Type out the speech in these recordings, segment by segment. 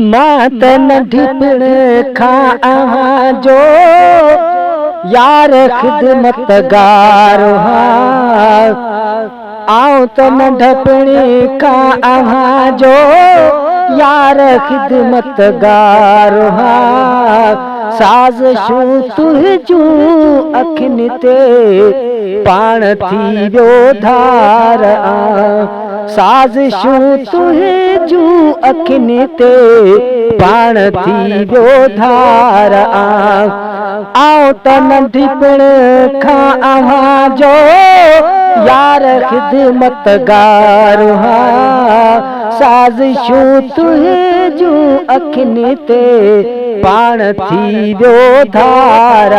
मां त नंढिपण खां जो यार ख़िदमतगार आऊं त नंढपण खां जो यार ख़िदमतगार साज़िशूं तुंहिंजूं अखियुनि ते पाण थी वियो धार साज़िशूं तुंहिंजूं अखियुनि ते पाण थी वियो धार आऊं त नंढिपण खां जो यार ख़िदमतगार साज़िशूं तुंहिंजूं अखियुनि ते पाण थी वियो धार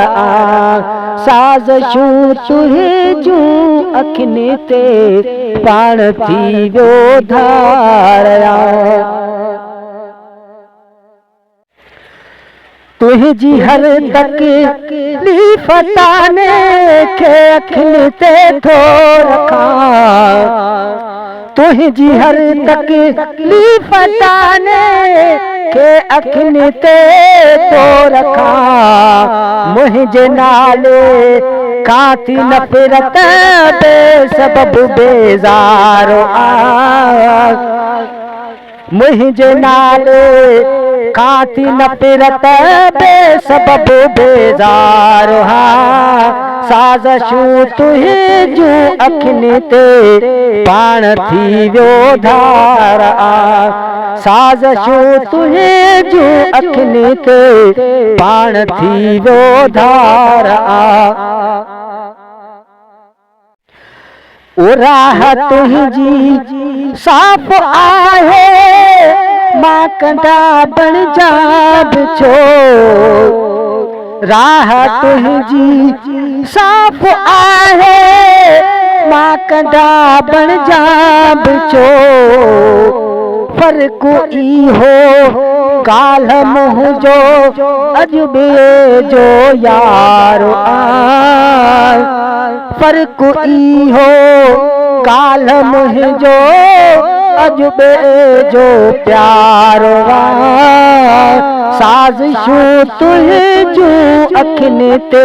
साज़िशूं तुंहिंजूं अखियुनि ते पाण थी वियो धार तुंहिंजी हर तकलीफ़ ताने खे अखियुनि ते थो रखां तुंहिंजी हर तकलीफ़ ताने खे अखियुनि ते थो रखां मुंहिंजे नाले खां थी नफ़रत बेसबबु बेज़ार मुंहिंजे नाले खां थी नफ़रत बेसबबु बेज़ार साज़िशूं तुंहिंजूं अखियुनि ते पाण थी वियो धार साज़िशूं तुंहिंजूं अखियुनि ते पाण थी वियो धार राह तुंहिंजी साफ़ आहे मां कंडा बणिजा बिछो राह तुंहिंजी साफ़ आहे मां कंडा बणिजा बिछो फ़र्क़ु इहो ॻाल्हि मुंहिंजो अजबे जो यार फ़र्क़ु इहो ॻाल्हि मुंहिंजो अजबे जो प्यार साज़िशूं तुंहिंजूं अखियुनि ते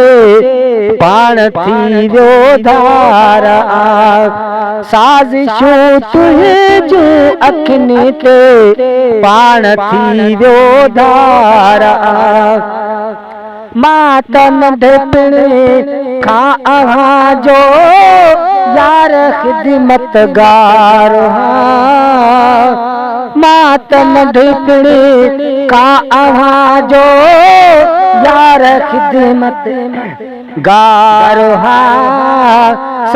पाण थी वियो धार साज़िशूं तुंहिंजूं अखियुनि ते पाण थी वियो धार मां त नंढपण खां जो यार ख़िदमतगार मां त नंढपण खां जो यार ख़िदमतगार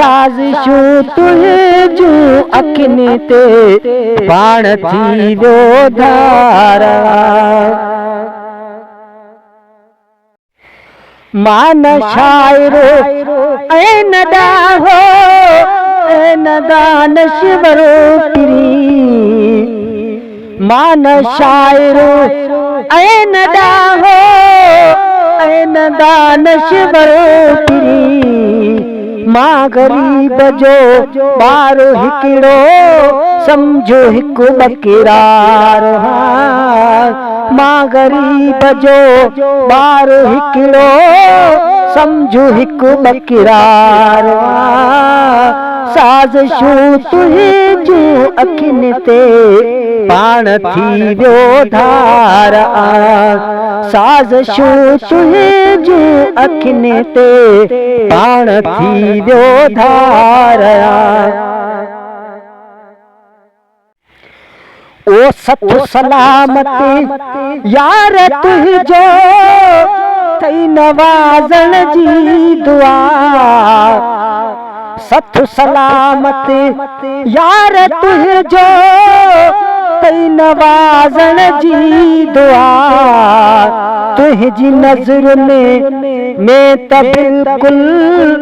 साज़िशूं तुंहिंजूं अखियुनि ते पाण थी वियो धार मां न शाइरो ऐं न ॾाहो ऐं न दानश्वरो पीरी मां न शाइरो ऐं न ॾाहो ऐं न दानश्वरो पीरी मां ग़रीब जो ॿार हिकिड़ो सम्झो हिकु बकिरार मां ग़रीब जो ॿार हिकिड़ो सम्झो हिकु बकिरार साज़िशूं तुंहिंजूं अखियुनि ते पाण थी वियो धार साज़िशूं तुंहिंजूं अखियुनि ते पाण थी वियो धार ओ सत सलामत यार तुंहिंजो थई नवाज़ण जी दुआ सत सलामत यार तुंहिंजो थई नवाज़ण जी दुआ तुंहिंजी नज़रुनि में त बिल्कुलु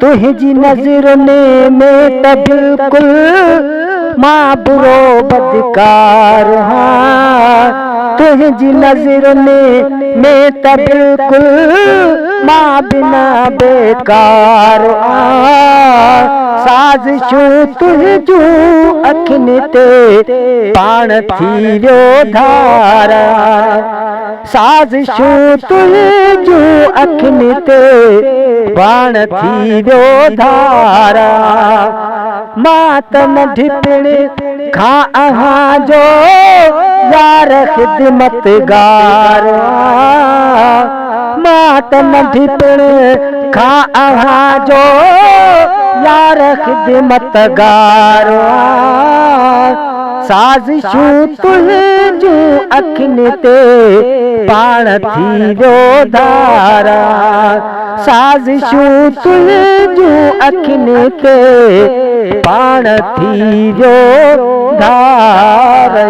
तुंहिंजी नज़रुनि में त बिल्कुलु मां बुरो बदकार तुझी नज़रुनि में त बिल्कुल मां बिना बेकार साज़िशूं तुझियूं अखियुनि ते पाण थी वियो धारा साज़िशूं तुझियूं अखियुनि ते पाण थी वियो धारा मां त नंढपिण खां अहां जो यार ख़िदमतगार मां त नंढपिण खां अहां जो यार ख़िदमतगार साज़िशूं तुझियूं अखियुनि ते पाण थी वियो धारा साज़िशूं तुझियूं अखियुनि ते पाण थी वियो धारा।